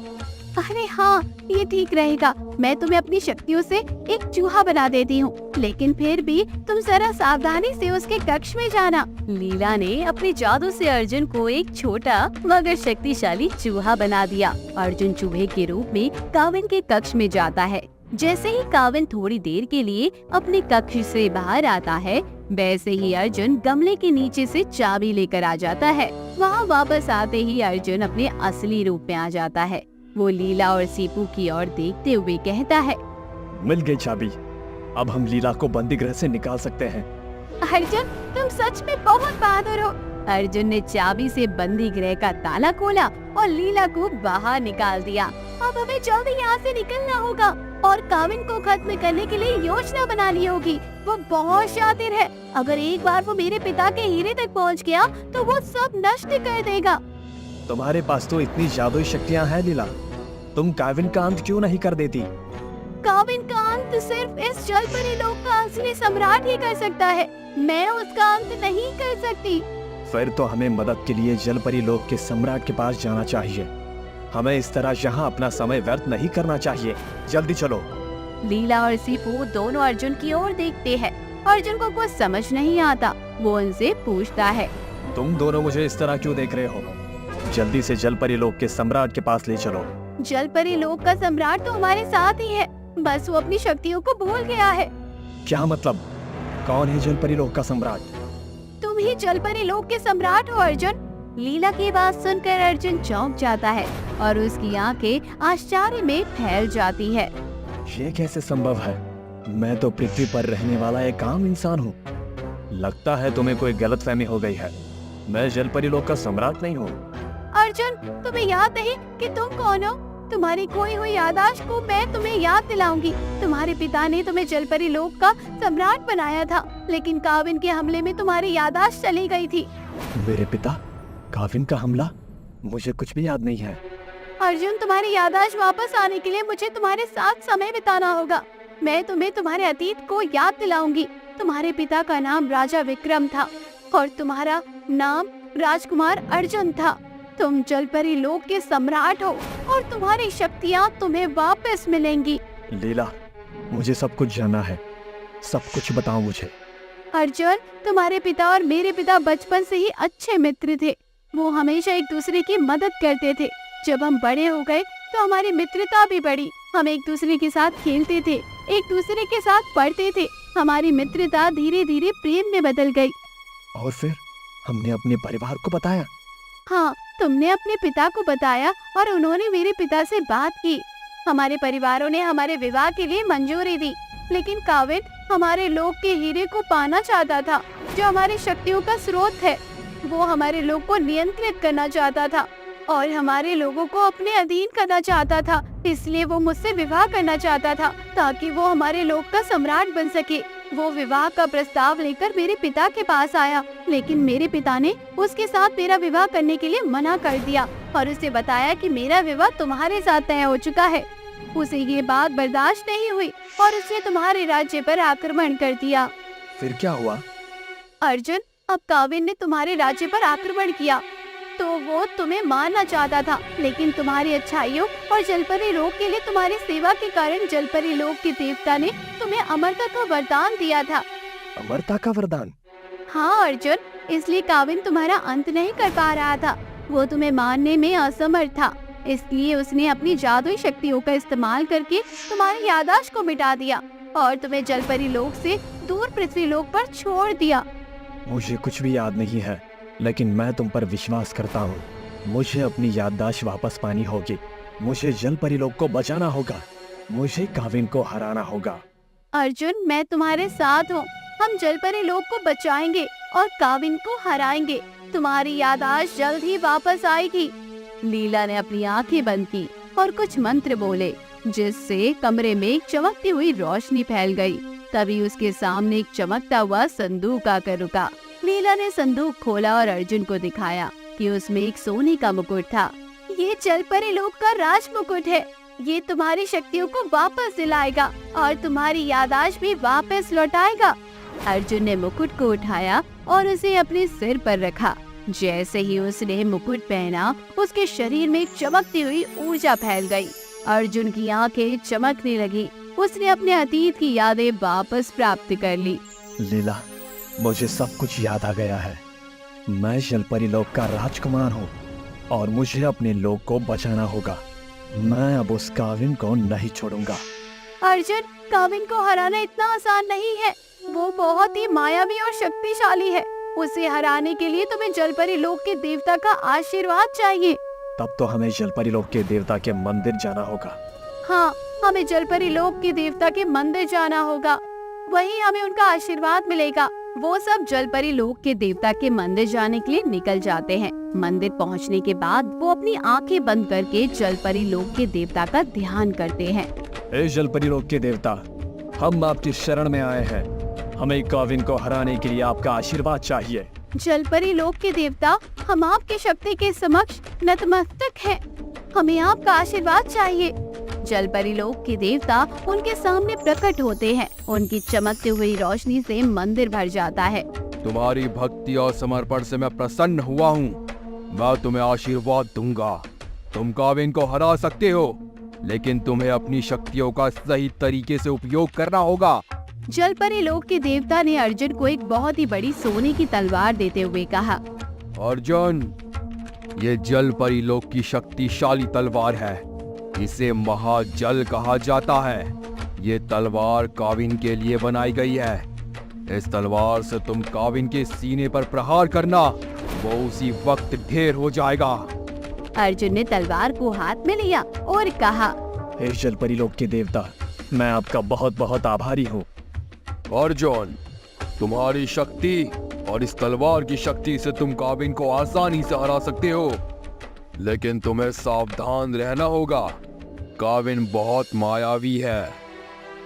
अरे हाँ, ये ठीक रहेगा। मैं तुम्हें अपनी शक्तियों से एक चूहा बना देती हूँ, लेकिन फिर भी तुम जरा सावधानी से उसके कक्ष में जाना। लीला ने अपने जादू से अर्जुन को एक छोटा मगर शक्तिशाली चूहा बना दिया। अर्जुन चूहे के रूप में काविन के कक्ष में जाता है। जैसे ही काविन थोड़ी देर के लिए अपने कक्ष से बाहर आता है, वैसे ही अर्जुन गमले के नीचे से चाबी लेकर आ जाता है। वहाँ वापस आते ही अर्जुन अपने असली रूप में आ जाता है। वो लीला और सीपू की ओर देखते हुए कहता है, मिल गई चाबी। अब हम लीला को बंदी गृह से निकाल सकते हैं। अर्जुन, तुम सच में बहुत बहादुर हो। अर्जुन ने चाबी से बंदी गृह का ताला खोला और लीला को बाहर निकाल दिया। अब हमें जल्दी यहाँ से निकलना होगा और काविन को खत्म करने के लिए योजना बनानी होगी। वो बहुत शातिर है। अगर एक बार वो मेरे पिता के हीरे तक पहुँच गया तो वो सब नष्ट कर देगा। तुम्हारे पास तो इतनी जादुई शक्तियाँ हैं लीला, तुम काविन का अंत क्यों नहीं कर देती? काविन का अंत सिर्फ इस जलपरी लोक का असली सम्राट ही कर सकता है। मैं उसका अंत नहीं कर सकती। फिर तो हमें मदद के लिए जलपरी लोक के सम्राट के पास जाना चाहिए। हमें इस तरह यहाँ अपना समय व्यर्थ नहीं करना चाहिए। जल्दी चलो। लीला और सीपू दोनों अर्जुन की ओर देखते हैं। अर्जुन को कुछ समझ नहीं आता। वो उनसे पूछता है, तुम दोनों मुझे इस तरह क्यों देख रहे हो? जल्दी से जलपरी लोक के सम्राट के पास ले चलो। जलपरी लोक का सम्राट तो हमारे साथ ही है, बस वो अपनी शक्तियों को भूल गया है। क्या मतलब? कौन है जलपरी लोक का सम्राट? तुम ही जलपरी लोक के सम्राट हो अर्जुन। लीला की बात सुनकर अर्जुन चौंक जाता है और उसकी आंखें आश्चर्य में फैल जाती है। ये कैसे संभव है? मैं तो पृथ्वी पर रहने वाला एक आम इंसान हूँ। लगता है तुम्हें कोई गलतफहमी हो गई है। मैं जलपरी लोक का सम्राट नहीं हूँ। अर्जुन, तुम्हें याद नहीं कि तुम कौन हो? तुम्हारी खोई हुई याददाश्त को मैं तुम्हें याद दिलाऊंगी। तुम्हारे पिता ने तुम्हें जलपरी लोक का सम्राट बनाया था, लेकिन काविन के हमले में तुम्हारी याददाश्त चली गई थी। मेरे पिता? काविन का हमला? मुझे कुछ भी याद नहीं है। अर्जुन, तुम्हारी याददाश्त वापस आने के लिए मुझे तुम्हारे साथ समय बिताना होगा। मैं तुम्हें तुम्हारे अतीत को याद दिलाऊंगी। तुम्हारे पिता का नाम राजा विक्रम था और तुम्हारा नाम राजकुमार अर्जुन था। तुम जलपरी लोक के सम्राट हो और तुम्हारी शक्तियाँ तुम्हें वापस मिलेंगी। लीला, मुझे सब कुछ जानना है। सब कुछ बताओ मुझे। अर्जुन, तुम्हारे पिता और मेरे पिता बचपन से ही अच्छे मित्र थे। वो हमेशा एक दूसरे की मदद करते थे। जब हम बड़े हो गए तो हमारी मित्रता भी बढ़ी। हम एक दूसरे के साथ खेलते थे, एक दूसरे के साथ पढ़ते थे। हमारी मित्रता धीरे धीरे प्रेम में बदल गई। और फिर हमने अपने परिवार को बताया। हाँ, तुमने अपने पिता को बताया और उन्होंने मेरे पिता से बात की। हमारे परिवारों ने हमारे विवाह के लिए मंजूरी दी, लेकिन काविन हमारे लोक के हीरे को पाना चाहता था, जो हमारी शक्तियों का स्रोत है। वो हमारे लोक को नियंत्रित करना चाहता था और हमारे लोगों को अपने अधीन करना चाहता था। इसलिए वो मुझसे विवाह करना चाहता था ताकि वो हमारे लोक का सम्राट बन सके। वो विवाह का प्रस्ताव लेकर मेरे पिता के पास आया, लेकिन मेरे पिता ने उसके साथ मेरा विवाह करने के लिए मना कर दिया और उसे बताया कि मेरा विवाह तुम्हारे साथ तय हो चुका है। उसे ये बात बर्दाश्त नहीं हुई और उसने तुम्हारे राज्य पर आक्रमण कर दिया। फिर क्या हुआ? अर्जुन, अब काविन ने तुम्हारे राज्य पर आक्रमण किया तो वो तुम्हें मारना चाहता था, लेकिन तुम्हारी अच्छाइयों और जलपरी लोक के लिए तुम्हारी सेवा के कारण जलपरी लोक के देवता ने तुम्हें अमरता का वरदान दिया था। अमरता का वरदान? हाँ अर्जुन, इसलिए काविन तुम्हारा अंत नहीं कर पा रहा था। वो तुम्हें मारने में असमर्थ था, इसलिए उसने अपनी जादुई शक्तियों का इस्तेमाल करके तुम्हारी याददाश्त को मिटा दिया और तुम्हें जलपरी लोक से दूर पृथ्वी लोक पर छोड़ दिया। मुझे कुछ भी याद नहीं है, लेकिन मैं तुम पर विश्वास करता हूँ। मुझे अपनी याददाश्त वापस पानी होगी। मुझे जलपरी लोक को बचाना होगा। मुझे काविन को हराना होगा। अर्जुन, मैं तुम्हारे साथ हूँ। हम जलपरी लोक को बचाएंगे और काविन को हराएंगे। तुम्हारी याददाश्त जल्द ही वापस आएगी। लीला ने अपनी आंखें बंद की और कुछ मंत्र बोले, जिससे कमरे में एक चमकती हुई रोशनी फैल गई। तभी उसके सामने एक चमकता हुआ संदूक आकर रुका। लीला ने संदूक खोला और अर्जुन को दिखाया कि उसमें एक सोने का मुकुट था। ये जलपरी लोक का राज मुकुट है। ये तुम्हारी शक्तियों को वापस दिलाएगा और तुम्हारी याददाश्त भी वापस लौटाएगा। अर्जुन ने मुकुट को उठाया और उसे अपने सिर पर रखा। जैसे ही उसने मुकुट पहना, उसके शरीर में एक चमकती हुई ऊर्जा फैल गई। अर्जुन की आंखें चमकने लगी। उसने अपने अतीत की यादें वापस प्राप्त कर ली। लीला, मुझे सब कुछ याद आ गया है। मैं जलपरी लोक का राजकुमार हूँ और मुझे अपने लोक को बचाना होगा। मैं अब उस काविन को नहीं छोड़ूंगा। अर्जुन, काविन को हराना इतना आसान नहीं है। वो बहुत ही मायावी और शक्तिशाली है। उसे हराने के लिए तुम्हें जलपरी लोक के देवता का आशीर्वाद चाहिए। तब तो हमें जलपरी लोक के देवता के मंदिर जाना होगा। हाँ, हमें जलपरी लोक के देवता के मंदिर जाना होगा। वहीं हमें उनका आशीर्वाद मिलेगा। वो सब जलपरी लोक के देवता के मंदिर जाने के लिए निकल जाते हैं। मंदिर पहुंचने के बाद वो अपनी आंखें बंद करके जलपरी लोक के देवता का ध्यान करते हैं। हे जलपरी लोक के देवता, हम आपकी शरण में आए हैं। हमें काविन को हराने के लिए आपका आशीर्वाद चाहिए। जलपरी लोक के देवता, हम आपकी शक्ति के समक्ष नतमस्तक हैं। हमें आपका आशीर्वाद चाहिए। जलपरी लोक के देवता उनके सामने प्रकट होते हैं। उनकी चमकती हुई रोशनी से मंदिर भर जाता है। तुम्हारी भक्ति और समर्पण से मैं प्रसन्न हुआ हूँ। मैं तुम्हें आशीर्वाद दूंगा। तुम काविन को हरा सकते हो, लेकिन तुम्हें अपनी शक्तियों का सही तरीके से उपयोग करना होगा। जलपरी लोक के देवता ने अर्जुन को एक बहुत ही बड़ी सोने की तलवार देते हुए कहा, अर्जुन, ये जलपरी लोक की शक्तिशाली तलवार है। इसे महाजल कहा जाता है। ये तलवार काविन के लिए बनाई गई है। इस तलवार से तुम काविन के सीने पर प्रहार करना, वो उसी वक्त ढेर हो जाएगा। अर्जुन ने तलवार को हाथ में लिया और कहा, हे जलपरी लोक के देवता, मैं आपका बहुत बहुत आभारी हूँ। अर्जुन, तुम्हारी शक्ति और इस तलवार की शक्ति से तुम काविन को आसानी से हरा सकते हो, लेकिन तुम्हें सावधान रहना होगा। काविन बहुत मायावी है,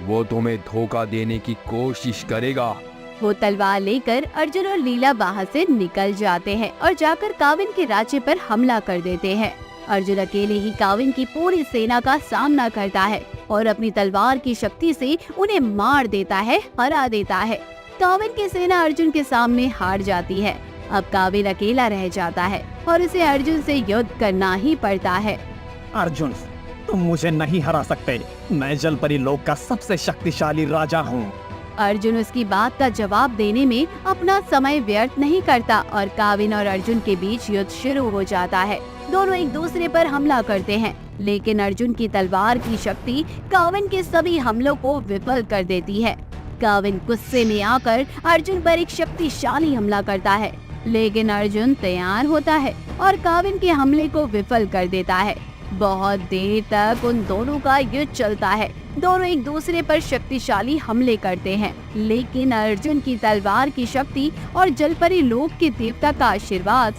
वो तुम्हें धोखा देने की कोशिश करेगा। वो तलवार लेकर अर्जुन और लीला वहाँ से निकल जाते हैं और जाकर काविन के राज्य पर हमला कर देते हैं। अर्जुन अकेले ही काविन की पूरी सेना का सामना करता है और अपनी तलवार की शक्ति से उन्हें मार देता है, हरा देता है। काविन की सेना अर्जुन के सामने हार जाती है। अब काविन अकेला रह जाता है और उसे अर्जुन से युद्ध करना ही पड़ता है। अर्जुन, तुम मुझे नहीं हरा सकते। मैं जलपरी लोक का सबसे शक्तिशाली राजा हूँ। अर्जुन उसकी बात का जवाब देने में अपना समय व्यर्थ नहीं करता और काविन और अर्जुन के बीच युद्ध शुरू हो जाता है। दोनों एक दूसरे पर हमला करते हैं, लेकिन अर्जुन की तलवार की शक्ति काविन के सभी हमलों को विफल कर देती है। काविन गुस्से में आकर अर्जुन पर एक शक्तिशाली हमला करता है, लेकिन अर्जुन तैयार होता है और काविन के हमले को विफल कर देता है। बहुत देर तक उन दोनों का युद्ध चलता है। दोनों एक दूसरे पर शक्तिशाली हमले करते हैं, लेकिन अर्जुन की तलवार की शक्ति और जलपरी लोक के देवता का आशीर्वाद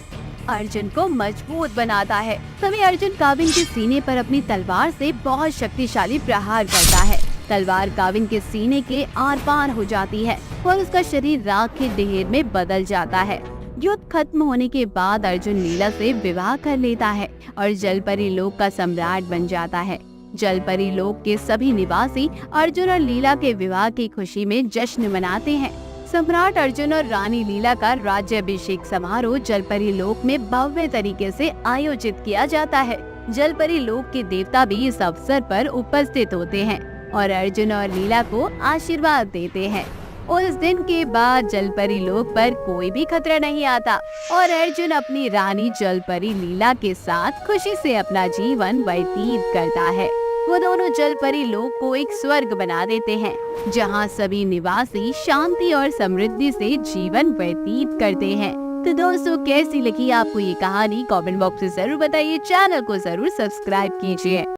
अर्जुन को मजबूत बनाता है। तभी अर्जुन काविन के सीने पर अपनी तलवार से बहुत शक्तिशाली प्रहार करता है। तलवार काविन के सीने के आर पार हो जाती है और उसका शरीर राख के ढेर में बदल जाता है। युद्ध खत्म होने के बाद अर्जुन लीला से विवाह कर लेता है और जलपरी लोक का सम्राट बन जाता है। जलपरी लोक के सभी निवासी अर्जुन और लीला के विवाह की खुशी में जश्न मनाते हैं। सम्राट अर्जुन और रानी लीला का राज्याभिषेक समारोह जलपरी लोक में भव्य तरीके से आयोजित किया जाता है। जलपरी लोक के देवता भी इस अवसर पर उपस्थित होते हैं और अर्जुन और लीला को आशीर्वाद देते हैं। उस दिन के बाद जलपरी लोक पर कोई भी खतरा नहीं आता और अर्जुन अपनी रानी जलपरी लीला के साथ खुशी से अपना जीवन व्यतीत करता है। वो दोनों जलपरी लोक को एक स्वर्ग बना देते हैं, जहाँ सभी निवासी शांति और समृद्धि से जीवन व्यतीत करते हैं। तो दोस्तों, कैसी लगी आपको ये कहानी? कमेंट बॉक्स में जरूर बताइए। चैनल को जरूर सब्सक्राइब कीजिए।